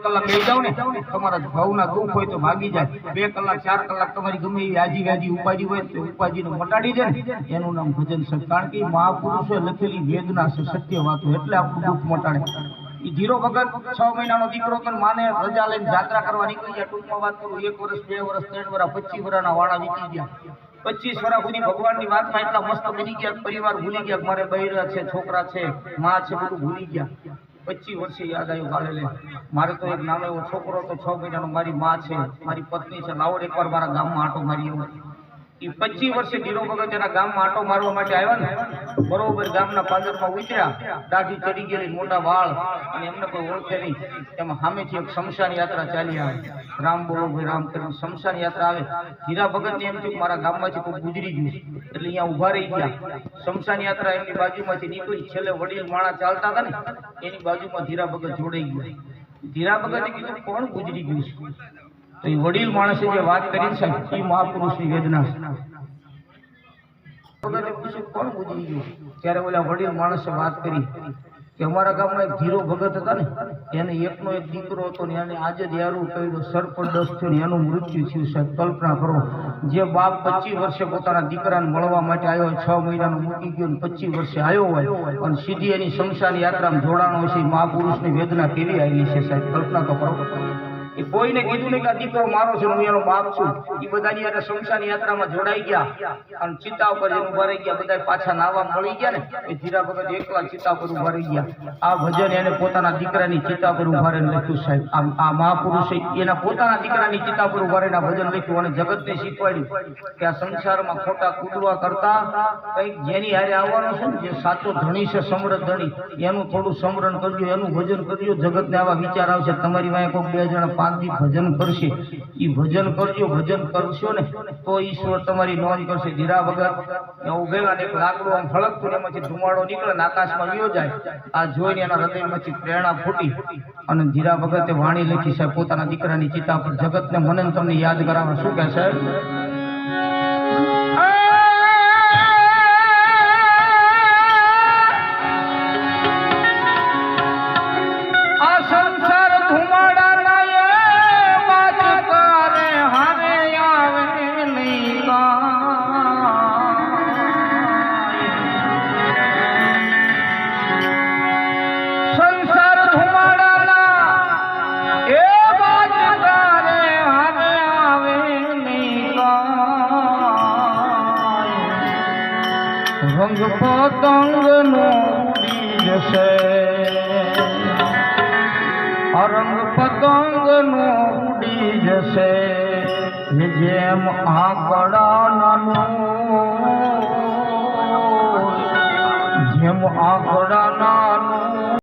કલાક બેસી જાવ ને તમારા ભાવના દુઃખ હોય તો ભાગી જાય 2 કલાક 4 કલાક તમારી ગમે એવી આજી ગાજી ઉપાજી હોય તો ઉપાજીને મટાડી દે ને એનું નામ ભજન છે કારણ કે મહાપુરુષોએ લખેલી વેદના છે સત્ય વાતો એટલે આપણું દુઃખ મટાડે ઈ ધીરો ભગત 6 મહિનાનો દીકરો તો માને રજા લઈને યાત્રા કરવા નીકળી ગયા ટૂંકમાં વાત કરું 1 વર્ષ 2 વર્ષ 3 વર્ષ 25 વર્ષના વાળા વીતી ગયા 25 વર્ષ સુધી ભગવાનની વાતમાં એટલા મસ્ત બની ગયા પરિવાર ભૂલી ગયા મારે બૈરા છે છોકરા છે માં છે બધું ભૂલી ગયા 25 વર્ષે યાદ આવ્યું કાલે મારે તો એક નાનો એવો છોકરો તો 6 મહિનાનો મારી માં છે મારી પત્ની છે લાવડ એકવાર મારા ગામમાં આટો મારી આવ્યો એ 25 વર્ષે ધીરો ભગત એના ગામમાં આટો મારવા માટે આવ્યા ને બરોબર ગામના પાંદરમાં ઉતર્યા દાઢી ચડી ગયેલી મોટા વાળ અને એમને કોઈ ઓળખે નહીં એમાં સામેથી એક શમશાન યાત્રા ચાલી આવે રામ બોલો ભાઈ રામ કરીને શમશાન યાત્રા આવે ધીરા ભગતને એમ થયું મારા ગામમાંથી કોઈ ગુજરી ગયું એટલે અહીંયા ઊભા રહી ગયા શમશાન યાત્રા એમની બાજુમાંથી નીકળી છેલ્લે વડીલ માણસ ચાલતા હતા ને એની બાજુમાં ધીરા ભગત જોડાઈ ગયા ધીરા ભગતે કીધું કોણ ગુજરી ગયું છે તો એ વડીલ માણસે જે વાત કરી છે એ મહાપુરુષની વેદના ભગતે પૂછ્યું કોણ ગુજરી ગયું ત્યારે ઓલા વડીલ માણસે વાત કરી કે અમારા ગામમાં એક ધીરો ભગત હતા ને એને એકનો એક દીકરો હતો ને એને આજે જ યારું કર્યું સર્પદંશ થયો ને એનું મૃત્યુ થયું સાહેબ કલ્પના કરો જે બાપ 25 વર્ષે પોતાના દીકરાને મળવા માટે આવ્યો 6 મહિનાનો મૂકી ગયો ને 25 વર્ષે આવ્યો હોય અને સીધી એની શમશાન યાત્રામાં જોડાણો છે મહાપુરુષની વેદના કેવી આવી છે સાહેબ કલ્પના તો કરો એ કોઈને કીધું નહીં કે દીકરો મારો છે હું એનો બાપ છું એ બધાની યાત્રા શમશાન યાત્રામાં જોડાઈ ગયા અને ચિતા ઉપર ઉભા રહી ગયા બધા પાછા નાવા મળી ગયા ને એ ધીરા ભગત એકલા ચિતા પર ઉભા રહી ગયા આ ભજન એને પોતાના દીકરાની ચિતા પર ઉભા રહીને લખ્યું સાહેબ આ મહાપુરુષે એના પોતાના દીકરાની ચિતા પર ઉભા રહીને ભજન લખ્યું અને જગતને શીખવાડ્યું કે આ સંસારમાં ખોટા કૂદવા કરતા કંઈક જેની હારે આવવાનો છે ને જે સાચો ધણી છે સમૃદ્ધ ધણી એનું થોડું સમરણ કરજો એનું ભજન કરજો જગતને આવા વિચાર આવશે તમારી વાંહે કોઈ 2 જણા 5 દી ભજન કરશે ઈ ભજન કરજો ભજન કરશો ને તો ઈશ્વર તમારી નોંધ કરશે ધીરા ભગત ઉભેલા ને એક લાકડું આમ ફળકતું એમાંથી ધુમાડો નીકળે ને આકાશમાં વયો જાય આ જોઈને એના હૃદયમાંથી પ્રેરણા ફૂટી અને ધીરા ભગતે વાણી લખી સાહેબ પોતાના દીકરાની ચિતા પર જગતને મને તમને યાદ કરાવવા શું કહે સાહેબ રંગ પતંગ નો ઉડી જશે રંગ પતંગ નો ઉડી જશે જેમ આંકડા નાનું જેમ આંકડા નાનું